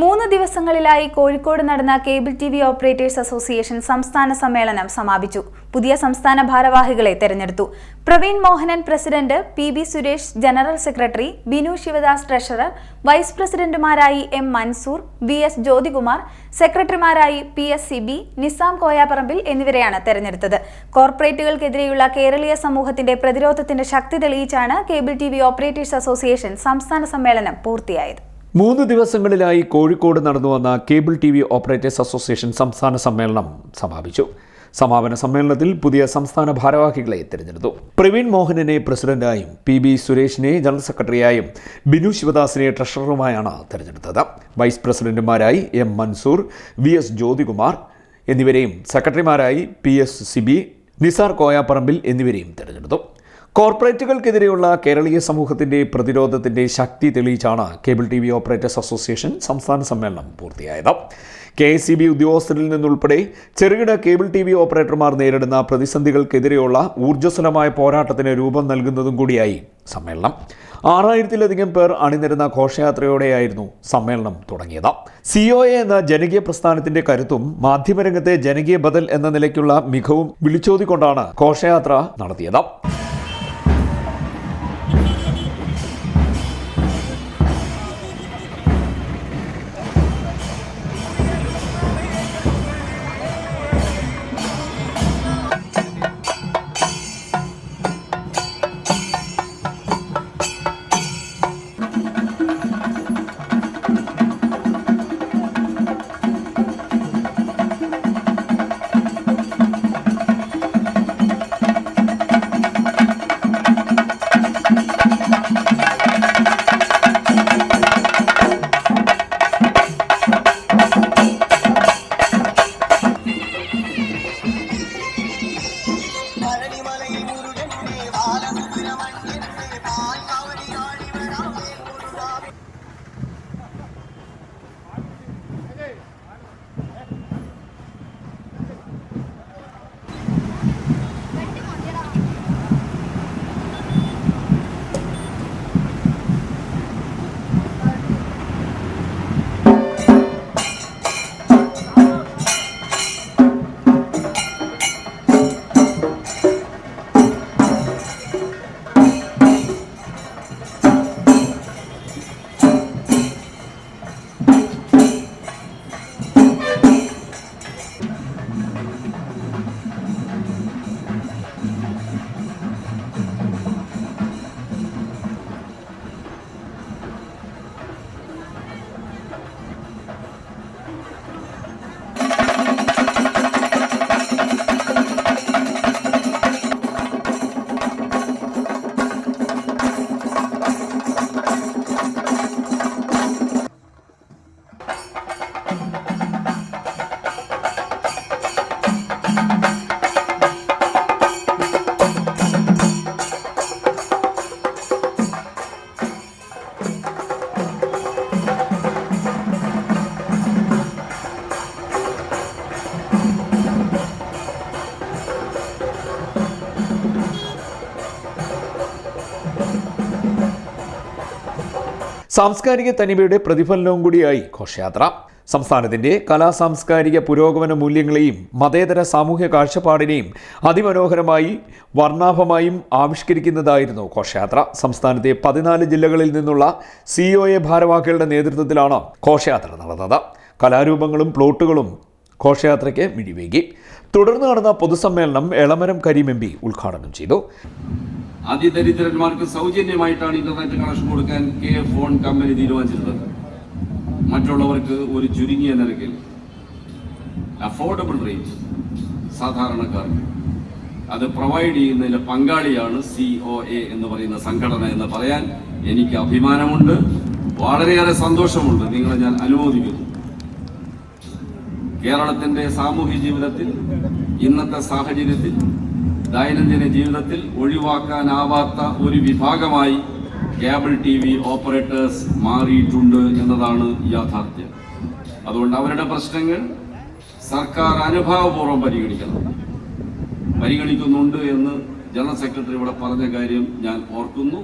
3 ദിവസങ്ങളിലായി കോഴിക്കോട് നടന്ന cable TV operators association സംസ്ഥാന സമ്മേളനം സമാപിച്ചു. പുതിയ സംസ്ഥാന ഭാരവാഹികളെ തെരഞ്ഞെടുത്തു. Praveen Mohanan president, P B. Suresh general secretary, Binu Sivadas treasurer, vice പ്രസിഡന്റുമാരായി എം. മൻസൂർ, വി.എസ്. ജ്യോതികുമാർ, സെക്രട്ടറിമാരായി പി.എസ്. സിബി, നിസാം കോയാപ്പറമ്പിൽ എന്നിവരെയാണ് തെരഞ്ഞെടുത്തത്. കോർപ്പറേറ്റുകൾക്കെതിരെയുള്ള കേരളീയ സമൂഹത്തിന്റെ പ്രതിരോധത്തിന്റെ ശക്തി തെളിയിച്ചാണ് കേബിൾ ടിവി ഓപ്പറേറ്റേഴ്സ് അസോസിയേഷൻ സംസ്ഥാന സമ്മേളനം പൂർത്തിയായത്. 3 ദിവസങ്ങളിലായി കോഴിക്കോട് നടന്നുവന്ന കേബിൾ ടിവി ഓപ്പറേറ്റേഴ്സ് അസോസിയേഷൻ സംസ്ഥാന സമ്മേളനം സമാപിച്ചു. സമാപന സമ്മേളനത്തിൽ പുതിയ സംസ്ഥാന ഭാരവാഹികളെ തിരഞ്ഞെടുത്തു. പ്രവീൺ മോഹനനെ പ്രസിഡന്റായും, പി.ബി. സുരേഷിനെ ജനറൽ സെക്രട്ടറിയായും, ബിനു ശിവദാസിനെ ട്രഷററുമായാണ് തിരഞ്ഞെടുത്തത്. വൈസ് പ്രസിഡന്റുമാരായി എം. മൻസൂർ, വി.എസ്. ജ്യോതികുമാർ എന്നിവരെയും സെക്രട്ടറിമാരായി പി.എസ്. സിബി, നിസാർ കോയാപ്പറമ്പിൽ എന്നിവരെയും തിരഞ്ഞെടുത്തു. കോർപ്പറേറ്റുകൾക്കെതിരെയുള്ള കേരളീയ സമൂഹത്തിന്റെ പ്രതിരോധത്തിന്റെ ശക്തി തെളിയിച്ചാണ് കേബിൾ ടിവി ഓപ്പറേറ്റേഴ്സ് അസോസിയേഷൻ സംസ്ഥാന സമ്മേളനം പൂർത്തിയായത്. KSEB ഉദ്യോഗസ്ഥരിൽ നിന്നുൾപ്പെടെ ചെറുകിട കേബിൾ ടിവി ഓപ്പറേറ്റർമാർ നേരിടുന്ന പ്രതിസന്ധികൾക്കെതിരെയുള്ള ഊർജ്ജസ്വലമായ പോരാട്ടത്തിന് രൂപം നൽകുന്നതും കൂടിയായി സമ്മേളനം. 6000-ലധികം പേർ അണിനിരുന്ന ഘോഷയാത്രയോടെയായിരുന്നു സമ്മേളനം തുടങ്ങിയത്. COA എന്ന ജനകീയ പ്രസ്ഥാനത്തിന്റെ കരുത്തും മാധ്യമരംഗത്തെ ജനകീയ ബദൽ എന്ന നിലയ്ക്കുള്ള മികവും വിളിച്ചോതിക്കൊണ്ടാണ് ഘോഷയാത്ര നടത്തിയത്. സാംസ്കാരിക തനിമയുടെ പ്രതിഫലനവും കൂടിയായി ഘോഷയാത്ര. സംസ്ഥാനത്തിന്റെ കലാസാംസ്കാരിക പുരോഗമന മൂല്യങ്ങളെയും മതേതര സാമൂഹ്യ കാഴ്ചപ്പാടിനെയും അതിമനോഹരമായി വർണ്ണാഭമായും ആവിഷ്കരിക്കുന്നതായിരുന്നു ഘോഷയാത്ര. സംസ്ഥാനത്തെ 14 ജില്ലകളിൽ നിന്നുള്ള COA ഭാരവാഹികളുടെ നേതൃത്വത്തിലാണ് ഘോഷയാത്ര നടന്നത്. കലാരൂപങ്ങളും പ്ലോട്ടുകളും ഘോഷയാത്രയ്ക്ക് മിഴിവേകി. തുടർന്ന് നടന്ന പൊതുസമ്മേളനം എളമരം കരീം MP ഉദ്ഘാടനം ചെയ്തു. അതിദരിദ്രന്മാർക്ക് സൗജന്യമായിട്ടാണ് ഇന്റർനെറ്റ് കണക്ഷൻ കൊടുക്കാൻ ഫോൺ കമ്പനി തീരുമാനിച്ചിട്ടുള്ളത്. മറ്റുള്ളവർക്ക് ഒരു ചുരുങ്ങിയ നിരക്കിൽ അഫോർഡബിൾ റേറ്റ് സാധാരണക്കാർക്ക് അത് പ്രൊവൈഡ് ചെയ്യുന്നതിലെ പങ്കാളിയാണ് COA എന്ന് പറയുന്ന സംഘടന എന്ന് പറയാൻ എനിക്ക് അഭിമാനമുണ്ട്. വളരെയേറെ സന്തോഷമുണ്ട്. നിങ്ങളെ ഞാൻ അനുമോദിക്കുന്നു. കേരളത്തിന്റെ സാമൂഹ്യ ജീവിതത്തിൽ, ഇന്നത്തെ സാഹചര്യത്തിൽ, ദൈനംദിന ജീവിതത്തിൽ ഒഴിവാക്കാനാവാത്ത ഒരു വിഭാഗമായി കേബിൾ TV ഓപ്പറേറ്റേഴ്സ് മാറിയിട്ടുണ്ട് എന്നതാണ് യാഥാർത്ഥ്യം. അതുകൊണ്ട് അവരുടെ പ്രശ്നങ്ങൾ സർക്കാർ അനുഭാവപൂർവ്വം പരിഗണിക്കുന്നുണ്ട് എന്ന് ജനറൽ സെക്രട്ടറി ഇവിടെ പറഞ്ഞ കാര്യം ഞാൻ ഓർക്കുന്നു,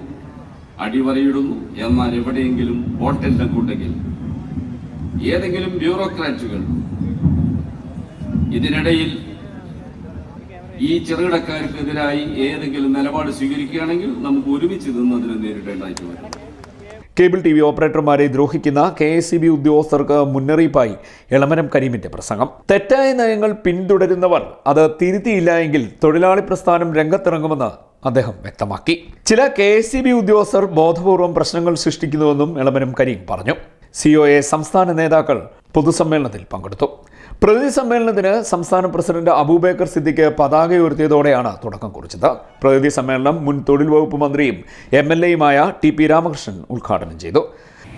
അടിവരയിടുന്നു. എന്നാൽ എവിടെയെങ്കിലും ഹോട്ടലിന്റെ കൂട്ടെങ്കിൽ ഏതെങ്കിലും ബ്യൂറോക്രാറ്റുകൾ ഇതിനിടയിൽ ഈ ചെറുകിടക്കാർക്കെതിരായി ഏതെങ്കിലും നിലപാട് സ്വീകരിക്കുകയാണെങ്കിൽ നമുക്ക് ഒരുമിച്ച് നിന്ന് അതിനെ നേരിടേണ്ടതായിട്ട് വരും. കേബിൾ TV ഓപ്പറേറ്റർമാരെ ദ്രോഹിക്കുന്ന KSEB ഉദ്യോഗസ്ഥർക്ക് മുന്നറിയിപ്പായി എളമരം കരീമിന്റെ പ്രസംഗം. തെറ്റായ നയങ്ങൾ പിന്തുടരുന്നവർ അത് തിരുത്തിയില്ല എങ്കിൽ തൊഴിലാളി പ്രസ്ഥാനം രംഗത്തിറങ്ങുമെന്ന് അദ്ദേഹം വ്യക്തമാക്കി. ചില KSEB ഉദ്യോഗസ്ഥർ ബോധപൂർവം പ്രശ്നങ്ങൾ സൃഷ്ടിക്കുന്നുവെന്നും എളമരം കരീം പറഞ്ഞു. COA സംസ്ഥാന നേതാക്കൾ പൊതുസമ്മേളനത്തിൽ പങ്കെടുത്തു. പ്രതിനിധി സമ്മേളനത്തിന് സംസ്ഥാന പ്രസിഡന്റ് അബൂബക്കർ സിദ്ദിഖ് പതാക ഉയർത്തിയതോടെയാണ് തുടക്കം കുറിച്ചത്. പ്രതിനിധി സമ്മേളനം മുൻ തൊഴിൽ വകുപ്പ് മന്ത്രിയും MLA-യുമായ TP രാമകൃഷ്ണൻ ഉദ്ഘാടനം ചെയ്തു.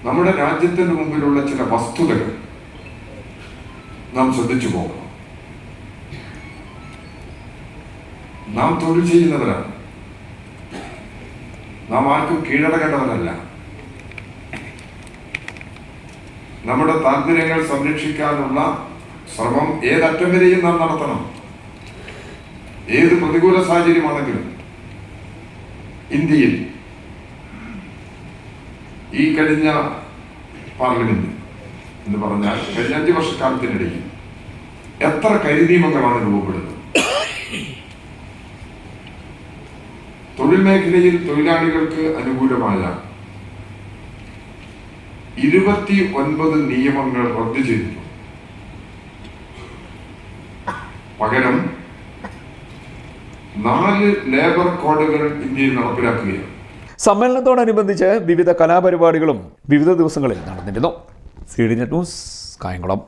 നമ്മുടെ രാജ്യത്തിന് മുമ്പിലുള്ള ചില വസ്തുതകൾ നാം ശ്രദ്ധിച്ചു പോകണം. നാം തൊഴിൽ ചെയ്യുന്നവരാണ്. നാം ആർക്കും കീഴടങ്ങേണ്ടവരല്ല. നമ്മുടെ താല്പര്യങ്ങൾ സംരക്ഷിക്കാനുള്ള ശ്രമം ഏതറ്റം വരെയും നാം നടത്തണം. ഏത് പ്രതികൂല സാഹചര്യമാണെങ്കിലും ഇന്ത്യയിൽ ഈ കഴിഞ്ഞ പാർലമെന്റ് എന്ന് പറഞ്ഞാൽ കഴിഞ്ഞ 5 വർഷക്കാലത്തിനിടയിൽ എത്ര കരിനിയമങ്ങളാണ് രൂപപ്പെടുന്നത്? തൊഴിൽ മേഖലയിൽ തൊഴിലാളികൾക്ക് അനുകൂലമായ 29 നിയമങ്ങൾ റദ്ദു ചെയ്തിട്ടുണ്ട്. പകരം 4 ലേബർ കോഡുകൾ ഇന്ത്യയിൽ നടപ്പിലാക്കുകയാണ്. സമ്മേളനത്തോടനുബന്ധിച്ച് വിവിധ കലാപരിപാടികളും വിവിധ ദിവസങ്ങളിൽ നടന്നിരുന്നു. CDNet news, Kayamkulam.